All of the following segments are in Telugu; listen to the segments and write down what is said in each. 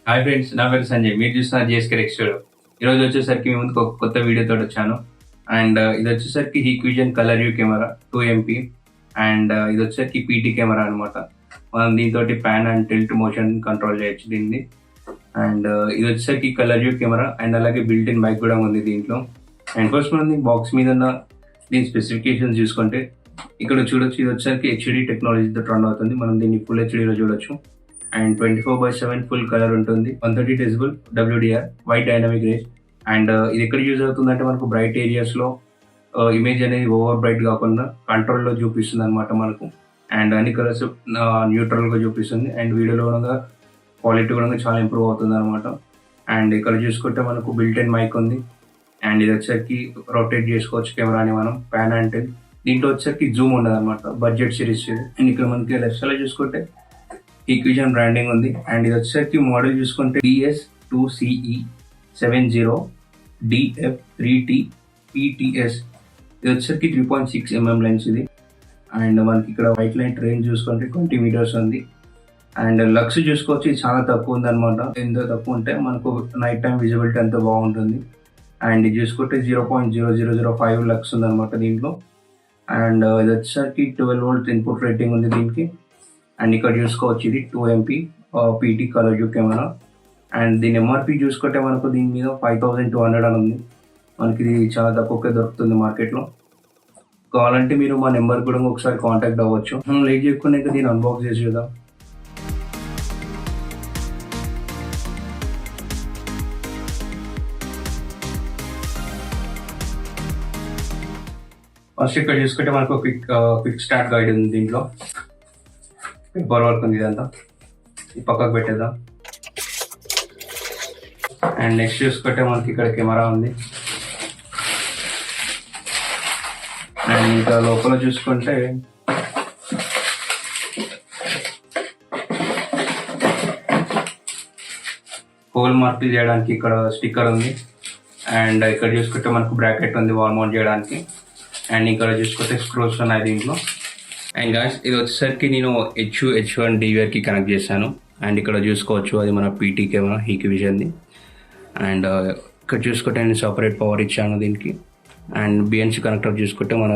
హాయ్ ఫ్రెండ్స్, నా పేరు సంజయ్. మీరు చూస్తున్నారు జేఎస్కే టెక్ స్టూడియో. ఈరోజు వచ్చేసరికి మీ ముందుకు ఒక కొత్త వీడియోతో వచ్చాను. అండ్ ఇది వచ్చేసరికి Hikvision colour view camera 2MP. And ఇది వచ్చేసరికి పీటీ కెమెరా అనమాట. మనం దీంతో pan and tilt motion control చేయొచ్చు దీన్ని. అండ్ ఇది వచ్చేసరికి కలర్ వ్యూ కెమెరా అండ్ అలాగే బిల్ట్ ఇన్ మైక్ కూడా ఉంది దీంట్లో. అండ్ ఫస్ట్ మనం బాక్స్ మీద ఉన్న దీని స్పెసిఫికేషన్స్ చూసుకుంటే ఇక్కడ చూడొచ్చు. ఇది వచ్చేసరికి హెచ్డి టెక్నాలజీతో రన్ అవుతుంది. మనం దీన్ని ఫుల్ హెచ్డీలో చూడొచ్చు. అండ్ 24/7 ఫుల్ కలర్ ఉంటుంది. 130 decibel WDR white dynamic range. And ఇది ఎక్కడ యూజ్ అవుతుంది అంటే మనకు బ్రైట్ ఏరియాస్ లో ఇమేజ్ అనేది ఓవర్ బ్రైట్ కాకుండా కంట్రోల్ లో చూపిస్తుంది అనమాట మనకు. అండ్ అన్ని కలర్స్ న్యూట్రల్ గా చూపిస్తుంది. అండ్ వీడియోలో కూడా క్వాలిటీ కూడా చాలా ఇంప్రూవ్ అవుతుంది అనమాట. అండ్ ఇక్కడ చూసుకుంటే మనకు బిల్ట్ ఇన్ మైక్ ఉంది. అండ్ ఇది వచ్చేసరికి రొటేట్ చేసుకోవచ్చు కెమెరాని మనం ప్యాన్ అంటే. దీంట్లో వచ్చేసరికి జూమ్ ఉండదు అనమాట, బడ్జెట్ సిరీస్. అండ్ ఇక్కడ మనకి లెఫ్ట్ సైడ్ చూసుకుంటే హీక్విజన్ బ్రాండింగ్ ఉంది. అండ్ ఇది వచ్చేసరికి మోడల్ చూసుకుంటే DS2CE70DF3T ఇది వచ్చేసరికి 3.6mm లెన్స్ ఇది. అండ్ మనకి ఇక్కడ వైట్ లైట్ రేంజ్ చూసుకుంటే 20 meters ఉంది. అండ్ లక్స్ చూసుకోవచ్చు, ఇది చాలా తక్కువ ఉంది అనమాట. ఎంత తక్కువ ఉంటే మనకు నైట్ టైం విజిబిలిటీ అంత బాగుంటుంది. అండ్ ఇది చూసుకుంటే 0.0005 లక్స్ ఉంది అనమాట దీంట్లో. అండ్ ఇది వచ్చేసరికి 12 volt ఇన్పుట్ రేటింగ్ ఉంది దీనికి. అండ్ ఇక్కడ చూసుకోవచ్చు ఇది 2MP PT colour view camera. And దీని MRP చూసుకుంటే మనకు దీని మీద 5200 అని ఉంది. మనకి ఇది చాలా తక్కువగా దొరుకుతుంది మార్కెట్లో. కావాలంటే మీరు మా నెంబర్ కూడా ఒకసారి కాంటాక్ట్ అవ్వచ్చు. మనం లేట్ చేయకుండా దీన్ని అన్బాక్స్ చేసి చూద్దాం. ఫస్ట్ ఇక్కడ చూసుకుంటే మనకు క్విక్ స్టార్ట్ గైడ్ ఉంది దీంట్లో. పేపర్ వర్క్ ఉంది ఇదంతా. ఈ పక్కకు పెట్టేద్దాం. అండ్ నెక్స్ట్ చూసుకుంటే మనకి ఇక్కడ కెమెరా ఉంది. అండ్ ఇంకా లోపల చూసుకుంటే హోల్ మార్క్ చేయడానికి ఇక్కడ స్టిక్కర్ ఉంది. అండ్ ఇక్కడ చూసుకుంటే మనకు బ్రాకెట్ ఉంది వాల్ మౌంట్ చేయడానికి. అండ్ ఇక్కడ చూసుకుంటే స్క్రూస్ ఉన్నాయి దీంట్లో. అండ్ గాయ్స్ ఇది వచ్చేసరికి నేను H1 DVR కి కనెక్ట్ చేశాను. అండ్ ఇక్కడ చూసుకోవచ్చు అది మన పీటీ కెమెరా హీక్విజన్ది. అండ్ ఇక్కడ చూసుకుంటే నేను సపరేట్ పవర్ ఇచ్చాను దీనికి. అండ్ BNC కనెక్టర్ చూసుకుంటే మన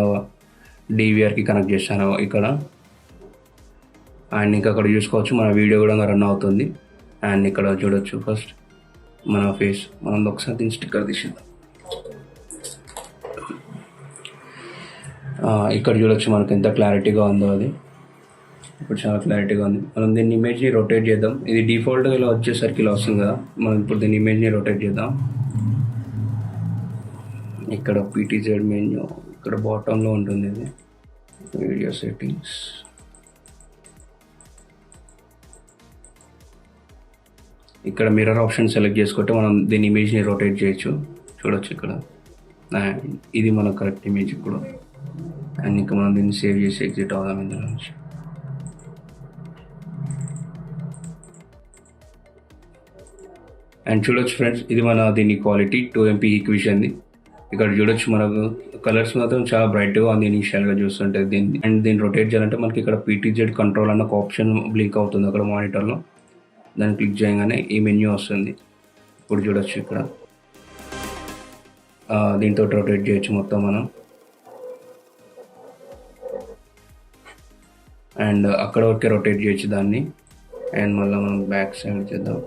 DVR కి కనెక్ట్ చేశాను ఇక్కడ. అండ్ ఇంకా అక్కడ చూసుకోవచ్చు మన వీడియో కూడా రన్ అవుతుంది. అండ్ ఇక్కడ చూడొచ్చు ఫస్ట్ మన ఫేస్. మనం ఒకసారి దీని స్టిక్కర్ తీసేద్దాం. ఇక్కడ చూడొచ్చు మనకు ఎంత క్లారిటీగా ఉందో అది. ఇప్పుడు చాలా క్లారిటీగా ఉంది. మనం దీన్ని ఇమేజ్ని రొటేట్ చేద్దాం. ఇది డిఫాల్ట్గా ఇలా వచ్చేసరికి ఇలా వస్తుంది కదా. మనం ఇప్పుడు దీన్ని ఇమేజ్ని రొటేట్ చేద్దాం. ఇక్కడ PTZ మెన్యూ ఇక్కడ బాటంలో ఉంటుంది. ఇది వీడియో సెట్టింగ్స్. ఇక్కడ మిర్రర్ ఆప్షన్ సెలెక్ట్ చేసుకుంటే మనం దీని ఇమేజ్ని రొటేట్ చేయొచ్చు. చూడొచ్చు ఇక్కడ. అండ్ ఇది మన కరెక్ట్ ఇమేజ్ ఇప్పుడు. అండ్ ఇంకా మనం దీన్ని సేవ్ చేసి ఎగ్జిట్ అవుదాం ఇందులో నుంచి. అండ్ చూడొచ్చు ఫ్రెండ్స్, ఇది మన దీని క్వాలిటీ 2MP హీక్విజన్ది. ఇక్కడ చూడొచ్చు మనకు కలర్స్ మాత్రం చాలా బ్రైట్గా ఉంది ఇనిషియల్గా చూస్తుంటే దీన్ని. అండ్ దీన్ని రొటేట్ చేయాలంటే మనకి ఇక్కడ PTZ కంట్రోల్ అన్న ఒక ఆప్షన్ బ్లింక్ అవుతుంది అక్కడ మానిటర్లో. దాన్ని క్లిక్ చేయగానే ఈ మెన్యూ వస్తుంది. ఇప్పుడు చూడొచ్చు ఇక్కడ దీంతో రొటేట్ చేయొచ్చు మొత్తం మనం. అండ్ అక్కడ వరకే రొటేట్ చేయొచ్చు దాన్ని. అండ్ మళ్ళీ మనం బ్యాక్ సైడ్ చేద్దాం.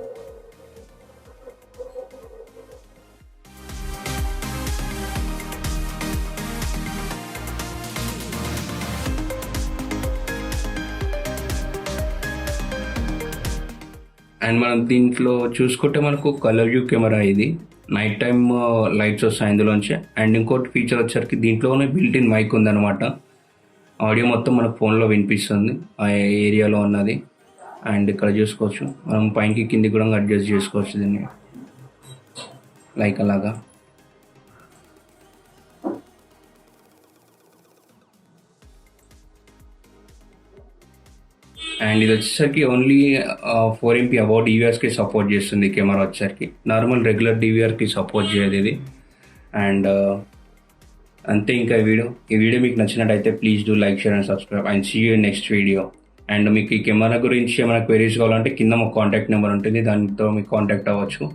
అండ్ మనం దీంట్లో చూసుకుంటే మనకు కలర్ వ్యూ కెమెరా ఇది. నైట్ టైమ్ లైట్స్ వస్తాయి ఇందులోంచి. అండ్ ఇంకోటి ఫీచర్ వచ్చేసరికి దీంట్లోనే బిల్ట్ ఇన్ మైక్ ఉందన్నమాట. ఆడియో మొత్తం మనకు ఫోన్లో వినిపిస్తుంది ఆ ఏరియాలో ఉన్నది. అండ్ ఇక్కడ చూసుకోవచ్చు మనం పైకి కింది కూడా అడ్జస్ట్ చేసుకోవచ్చు దీన్ని లైక్ అలాగా. అండ్ ఇది వచ్చేసరికి ఓన్లీ 4MP అబౌట్ DVRకి సపోర్ట్ చేస్తుంది కెమెరా వచ్చేసరికి. నార్మల్ రెగ్యులర్ DVRకి సపోర్ట్ చేయదు ఇది. అండ్ అంతే ఇంకా ఈ వీడియో మీకు నచ్చినట్టయితే please do like, share and subscribe. And see you next video. And మీకు ఈ కెమెరా గురించి ఏమైనా క్వెరీస్ కావాలంటే కింద మా కాంటాక్ట్ నెంబర్ ఉంటుంది, దానితో మీకు కాంటాక్ట్ అవ్వచ్చు.